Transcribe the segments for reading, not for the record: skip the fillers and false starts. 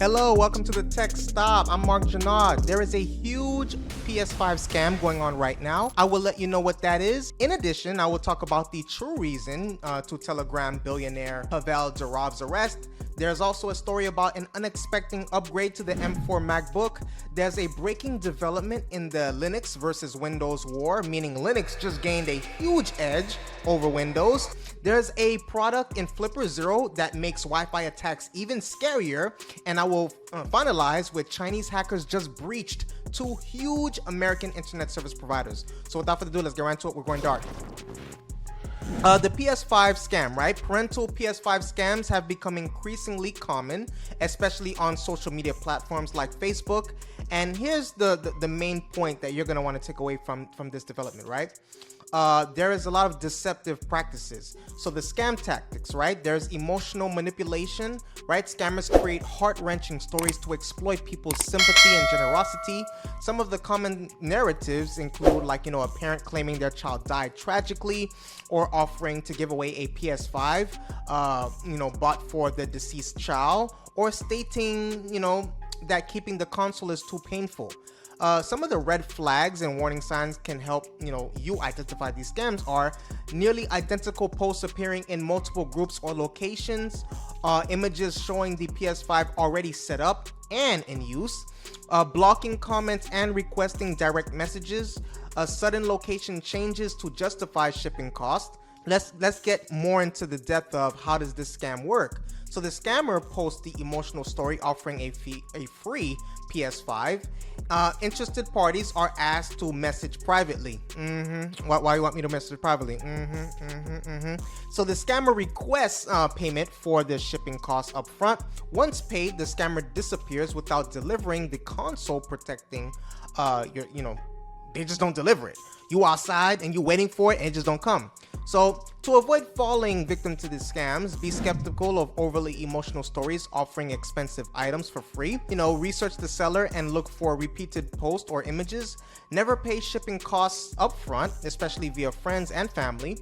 Hello, welcome to the Tech Stop. I'm Mark Janard. There is a huge PS5 scam going on right now. I will let you know what that is. In addition, I will talk about the true reason to Telegram billionaire Pavel Durov's arrest. There's also a story about an unexpected upgrade to the M4 MacBook. There's a breaking development in the Linux versus Windows war, meaning Linux just gained a huge edge over Windows. There's a product in Flipper Zero that makes Wi-Fi attacks even scarier, and I will finalize with Chinese hackers just breached two huge American internet service providers. So without further ado, let's get right into it. We're going dark. The PS5 scam, right? Parental PS5 scams have become increasingly common, especially on social media platforms like Facebook. And here's the main point that you're going to want to take away from this development, right? There is a lot of deceptive practices. So the scam tactics, right? There's emotional manipulation, right? Scammers create heart-wrenching stories to exploit people's sympathy and generosity. Some of the common narratives include, like, a parent claiming their child died tragically, or offering to give away a PS5, bought for the deceased child, or stating, that keeping the console is too painful. Some of the red flags and warning signs can help you identify these scams are nearly identical posts appearing in multiple groups or locations, images showing the PS5 already set up and in use, blocking comments and requesting direct messages, sudden location changes to justify shipping costs. Let's get more into the depth of how does this scam work. So the scammer posts the emotional story offering a free PS5. Interested parties are asked to message privately. Why you want me to message privately? So the scammer requests payment for the shipping costs up front. Once paid, the scammer disappears without delivering the console, protecting they just don't deliver it. You outside and you waiting for it and it just don't come. So to avoid falling victim to these scams, be skeptical of overly emotional stories offering expensive items for free. Research the seller and look for repeated posts or images. Never pay shipping costs up front, especially via friends and family.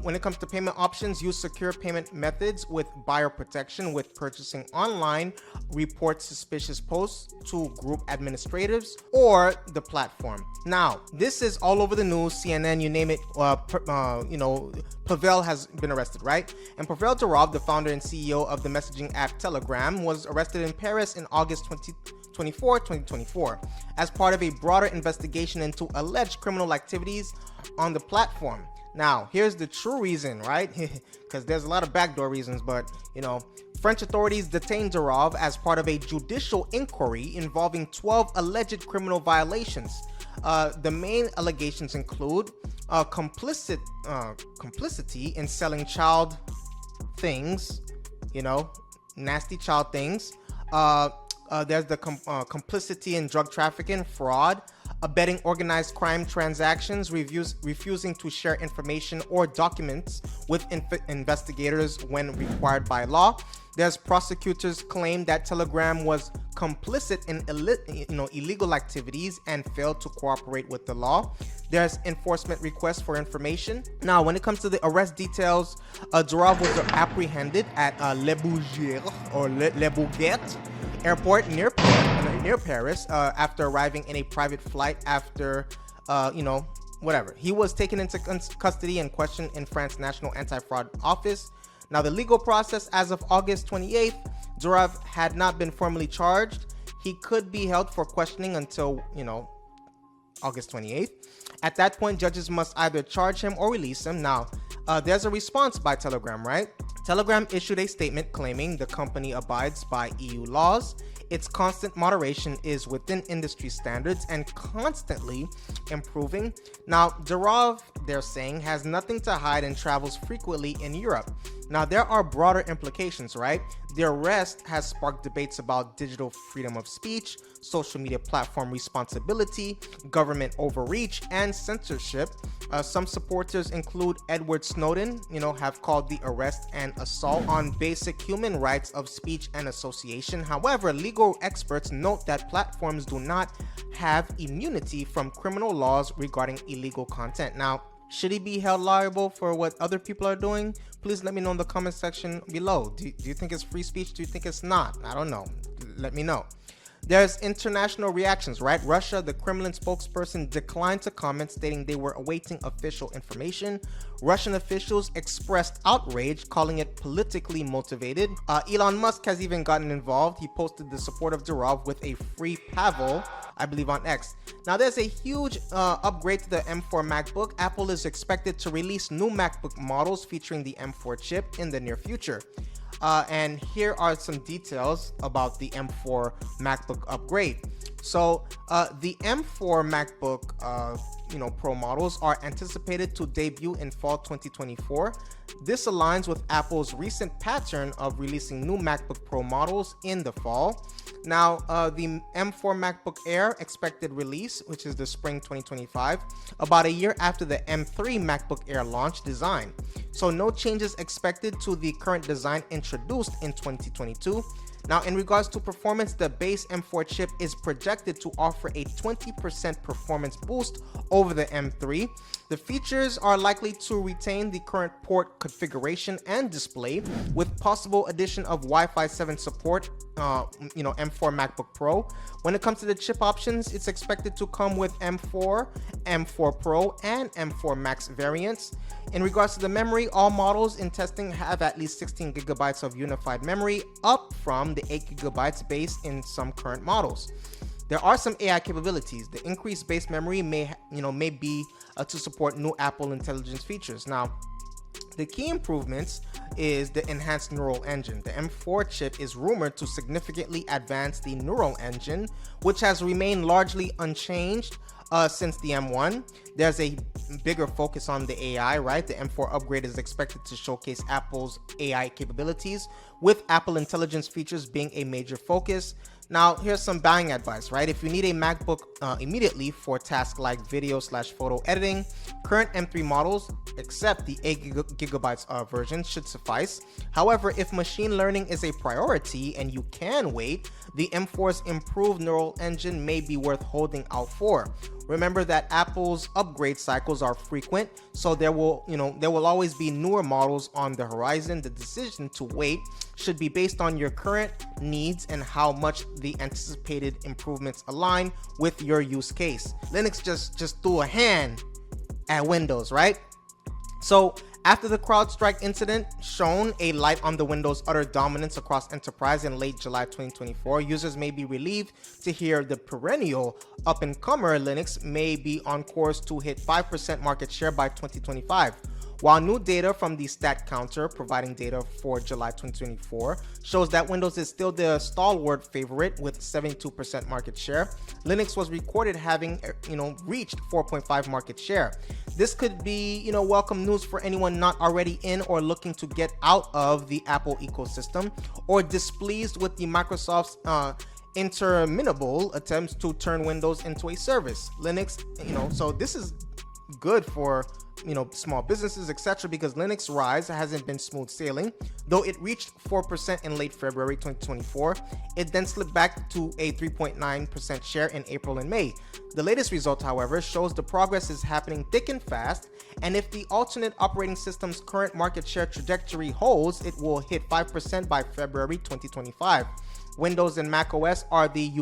When it comes to payment options, use secure payment methods with buyer protection. With purchasing online, report suspicious posts to group administrators or the platform. Now, this is all over the news, CNN, you name it. Pavel has been arrested, right? And Pavel Durov, the founder and CEO of the messaging app Telegram, was arrested in Paris in August 2024, as part of a broader investigation into alleged criminal activities on the platform. Now, here's the true reason, right? Because there's a lot of backdoor reasons, but, French authorities detained Durov as part of a judicial inquiry involving 12 alleged criminal violations. The main allegations include complicity in selling child things, nasty child things. There's the complicity in drug trafficking, fraud, abetting organized crime transactions, refusing to share information or documents with investigators when required by law. There's prosecutors claim that Telegram was complicit in illegal activities and failed to cooperate with the law. There's enforcement requests for information. Now, when it comes to the arrest details, Durov was apprehended at Le Bourget airport near Paris after arriving in a private flight after, whatever. He was taken into custody and questioned in France's National Anti-Fraud Office. Now, the legal process as of August 28th, Durov had not been formally charged. He could be held for questioning until, August 28th. At that point, judges must either charge him or release him. Now, there's a response by Telegram, right? Telegram issued a statement claiming the company abides by EU laws. Its constant moderation is within industry standards and constantly improving. Now, Durov, they're saying, has nothing to hide and travels frequently in Europe. Now, there are broader implications, right? The arrest has sparked debates about digital freedom of speech, social media platform responsibility, government overreach, and censorship. Some supporters include Edward Snowden, have called the arrest an assault on basic human rights of speech and association. However, legal experts note that platforms do not have immunity from criminal laws regarding illegal content. Now, Should he be held liable for what other people are doing? Please let me know in the comment section below. Do you think it's free speech? Do you think it's not? I don't know. let me know. There's international reactions, right? Russia, the Kremlin spokesperson, declined to comment, stating they were awaiting official information. Russian officials expressed outrage, calling it politically motivated. Elon Musk has even gotten involved. He posted the support of Durov with a free Pavel, I believe, on X. Now, there's a huge upgrade to the M4 MacBook. Apple is expected to release new MacBook models featuring the M4 chip in the near future. And here are some details about the M4 MacBook upgrade. So the M4 MacBook Pro models are anticipated to debut in fall 2024. This aligns with Apple's recent pattern of releasing new MacBook Pro models in the fall. Now, the M4 MacBook Air expected release, which is the spring 2025, about a year after the M3 MacBook Air launch design. So no changes expected to the current design introduced in 2022. Now, in regards to performance, the base M4 chip is projected to offer a 20% performance boost over the M3. The features are likely to retain the current port configuration and display, with possible addition of Wi-Fi 7 support, M4 MacBook Pro. When it comes to the chip options, it's expected to come with M4, M4 Pro, and M4 Max variants. In regards to the memory, all models in testing have at least 16 gigabytes of unified memory, up from the 8 gigabytes base in some current models. There are some AI capabilities. The increased base memory may be to support new Apple Intelligence features. Now, the key improvements is the enhanced neural engine. The M4 chip is rumored to significantly advance the neural engine, which has remained largely unchanged since the M1. There's a bigger focus on the AI, right? The M4 upgrade is expected to showcase Apple's AI capabilities, with Apple Intelligence features being a major focus. Now, here's some buying advice, right? If you need a MacBook immediately for tasks like video/photo editing, current M3 models, except the 8 gigabytes version, should suffice. However, if machine learning is a priority and you can wait, the M4's improved neural engine may be worth holding out for. Remember that Apple's upgrade cycles are frequent, so there will always be newer models on the horizon. The decision to wait should be based on your current needs and how much the anticipated improvements align with your use case. Linux just threw a hand at Windows, right? So after the CrowdStrike incident shone a light on the Windows' utter dominance across enterprise in late July 2024, users may be relieved to hear the perennial up-and-comer Linux may be on course to hit 5% market share by 2025. While new data from the stat counter, providing data for July 2024, shows that Windows is still the stalwart favorite with 72% market share, Linux was recorded having, reached 4.5 market share. This could be, welcome news for anyone not already in or looking to get out of the Apple ecosystem, or displeased with the Microsoft's interminable attempts to turn Windows into a service. Linux, so this is good for small businesses, etc., because Linux rise hasn't been smooth sailing. Though it reached 4% in late February 2024, it then slipped back to a 3.9% share in April and May. The latest result, however, shows the progress is happening thick and fast, and if the alternate operating system's current market share trajectory holds, it will hit 5% by February 2025. Windows and macOS are the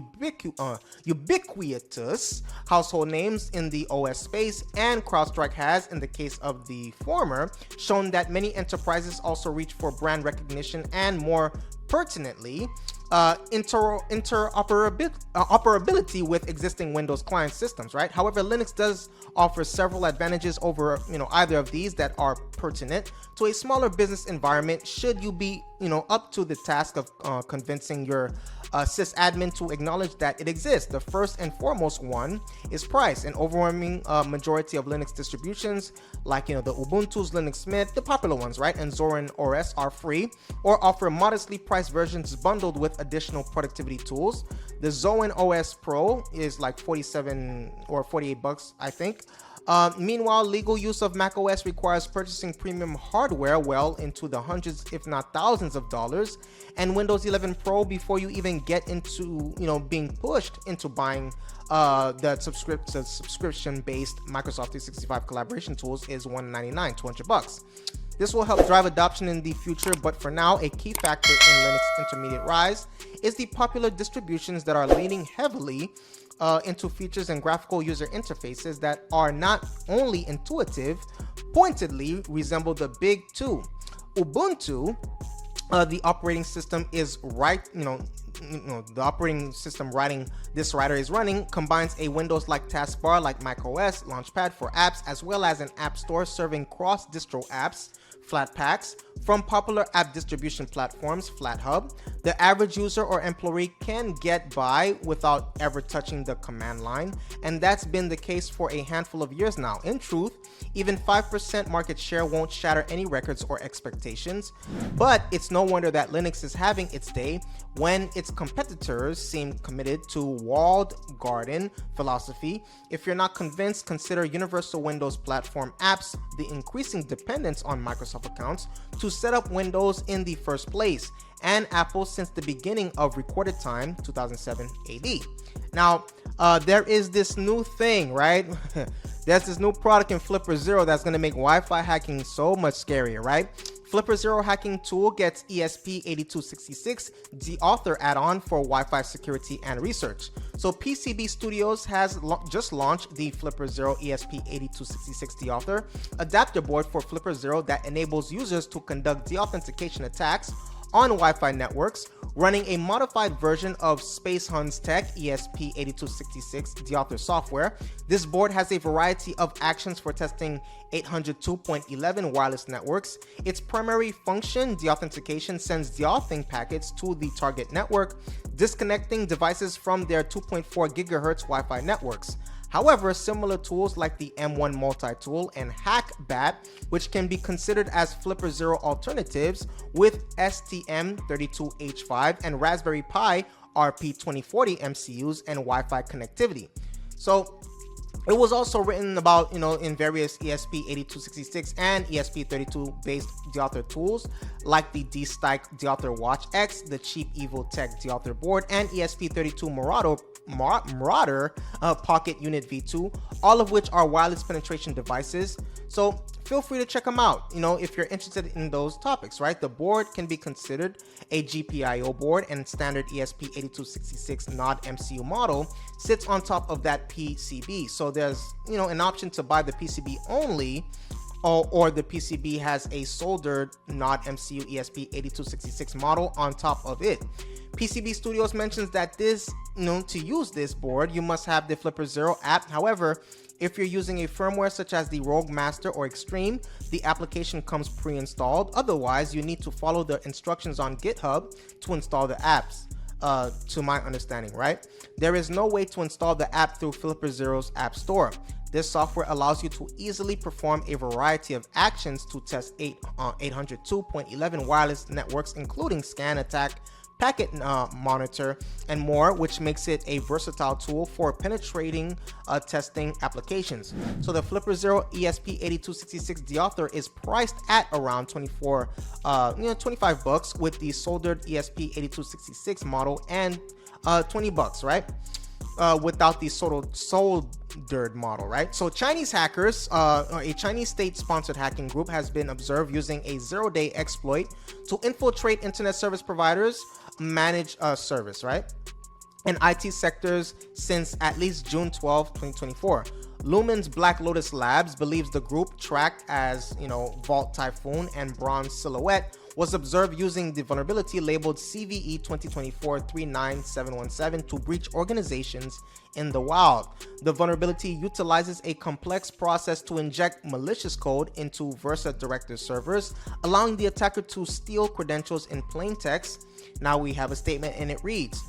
ubiquitous household names in the OS space, and CrowdStrike has, in the case of the former, shown that many enterprises also reach for brand recognition and, more pertinently, interoperability with existing Windows client systems, right? However, Linux does offer several advantages over, either of these that are pertinent to a smaller business environment. Should you be, up to the task of convincing your sysadmin to acknowledge that it exists. The first and foremost one is price. An overwhelming majority of Linux distributions, like the Ubuntu's, Linux Mint, the popular ones, right, and Zorin OS are free or offer modestly priced versions bundled with additional productivity tools. The Zorin OS Pro is like 47 or 48 bucks, I think. Meanwhile, legal use of macOS requires purchasing premium hardware well into the hundreds, if not thousands of dollars, and Windows 11 Pro before you even get into, being pushed into buying the subscription-based Microsoft 365 collaboration tools is $199, 200 bucks. This will help drive adoption in the future, but for now, a key factor in Linux intermediate rise is the popular distributions that are leaning heavily into features and graphical user interfaces that are not only intuitive, pointedly resemble the big two. Ubuntu, the operating system is the operating system this writer is running combines a Windows-like taskbar like macOS, Launchpad for apps, as well as an app store serving cross-distro apps, Flatpaks, from popular app distribution platforms, FlatHub. The average user or employee can get by without ever touching the command line, and that's been the case for a handful of years now. In truth, even 5% market share won't shatter any records or expectations, but it's no wonder that Linux is having its day when its competitors seem committed to walled garden philosophy. If you're not convinced, consider Universal Windows Platform apps, the increasing dependence on Microsoft accounts to set up Windows in the first place, and Apple since the beginning of recorded time, 2007 AD. Now, there is this new thing, right? There's this new product in Flipper Zero that's going to make Wi-Fi hacking so much scarier, right? Flipper Zero hacking tool gets ESP8266, the author add-on for Wi-Fi security and research. So PCB Studios has just launched the Flipper Zero ESP8266 the author adapter board for Flipper Zero that enables users to conduct deauthentication attacks on Wi-Fi networks, running a modified version of Space Hun's Tech ESP8266 the author software. This board has a variety of actions for testing 802.11 wireless networks. Its primary function, deauthentication, sends deauthing packets to the target network, disconnecting devices from their 2.4 GHz Wi-Fi networks. However, similar tools like the M1 multi-tool and HackBat, which can be considered as Flipper Zero alternatives with STM32H5 and Raspberry Pi RP2040 MCUs and Wi-Fi connectivity. So it was also written about, in various ESP8266 and ESP32 based deauthor tools like the D-Stike Deauthor Watch X, the Cheap Evil Tech Deauthor board, and ESP32 Marauder Pocket Unit V2, all of which are wireless penetration devices. So feel free to check them out, if you're interested in those topics, right? The board can be considered a GPIO board, and standard ESP8266 NOD MCU model sits on top of that PCB. So there's, an option to buy the PCB only, or the PCB has a soldered NOD MCU ESP8266 model on top of it. PCB Studios mentions that to use this board, you must have the Flipper Zero app. However, if you're using a firmware such as the Rogue Master or Extreme, the application comes pre-installed. Otherwise, you need to follow the instructions on GitHub to install the apps, to my understanding, right? There is no way to install the app through Flipper Zero's App Store. This software allows you to easily perform a variety of actions to test 802.11 wireless networks, including scan, attack, packet monitor, and more, which makes it a versatile tool for penetrating testing applications. So the Flipper Zero ESP8266 deauthor is priced at around $25 with the soldered ESP8266 model, and $20, right? Without the soldered model, right? So Chinese hackers, a Chinese state-sponsored hacking group has been observed using a zero-day exploit to infiltrate internet service providers, manage service, right? And IT sectors since at least June 12, 2024. Lumen's Black Lotus Labs believes the group, tracked as Vault Typhoon and Bronze Silhouette, was observed using the vulnerability labeled CVE 2024-39717 to breach organizations in the wild. The vulnerability utilizes a complex process to inject malicious code into Versa director servers, allowing the attacker to steal credentials in plain text. Now we have a statement, and it reads,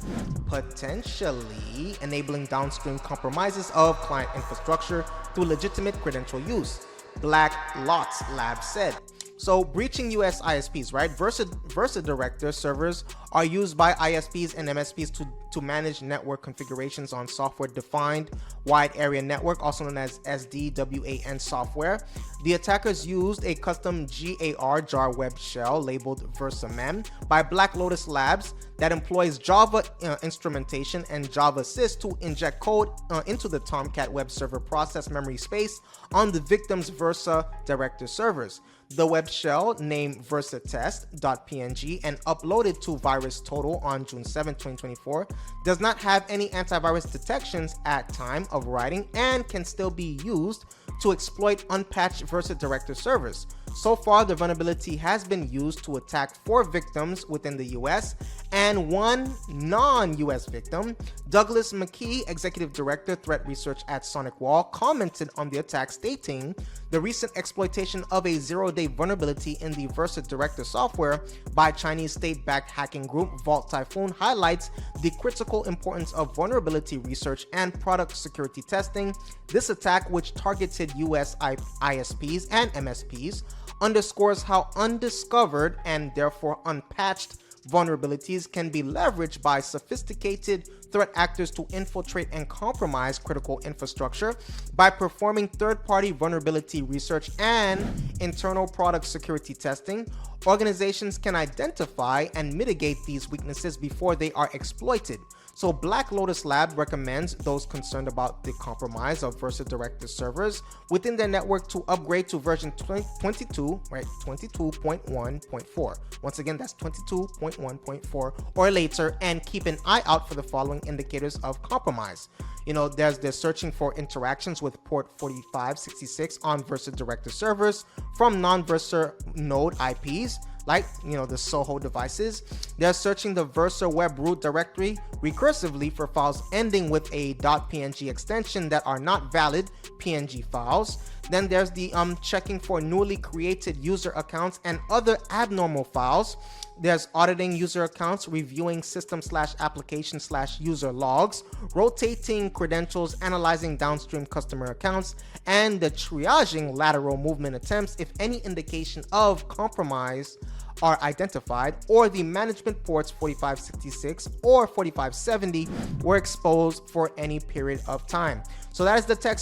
potentially enabling downstream compromises of client infrastructure through legitimate credential use, Black Lots Lab said. So breaching US ISPs, right? Versa director servers are used by ISPs and MSPs to manage network configurations on software-defined wide area network, also known as SDWAN software. The attackers used a custom jar web shell labeled VersaMem by Black Lotus Labs that employs Java instrumentation and Java Sys to inject code into the Tomcat web server process memory space on the victim's Versa director servers. the web shell named versatest.png and uploaded to VirusTotal on June 7, 2024 does not have any antivirus detections at time of writing and can still be used to exploit unpatched Versa director servers. So far, the vulnerability has been used to attack 4 victims within the US and 1 non-US victim. Douglas McKee, Executive Director, Threat Research at SonicWall, commented on the attack stating, "The recent exploitation of a zero-day vulnerability in the Versa director software by Chinese state-backed hacking group Vault Typhoon highlights the critical importance of vulnerability research and product security testing. This attack, which targeted US ISPs and MSPs, underscores how undiscovered and therefore unpatched vulnerabilities can be leveraged by sophisticated threat actors to infiltrate and compromise critical infrastructure. By performing third-party vulnerability research and internal product security testing, organizations can identify and mitigate these weaknesses before they are exploited." So Black Lotus Lab recommends those concerned about the compromise of Versa director servers within their network to upgrade to version 22.1.4. Once again, that's 22.1.4 or later, and keep an eye out for the following indicators of compromise. They're searching for interactions with port 4566 on Versa director servers from non-Versa node IPs, like the Soho devices. They're searching the Versa web root directory recursively for files ending with a .png extension that are not valid PNG files. Then there's the checking for newly created user accounts and other abnormal files. There's auditing user accounts, reviewing system/application/user logs, rotating credentials, analyzing downstream customer accounts, and the triaging lateral movement attempts if any indication of compromise are identified, or the management ports 4566 or 4570 were exposed for any period of time. So that is the tech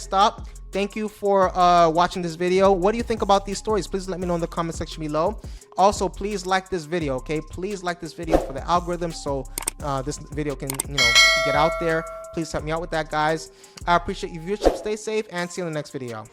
stop. Thank you for watching this video. What do you think about these stories? Please let me know in the comment section below. Also, please like this video, okay? Please like this video for the algorithm so this video can, get out there. Please help me out with that, guys. I appreciate your viewership. Stay safe and see you in the next video.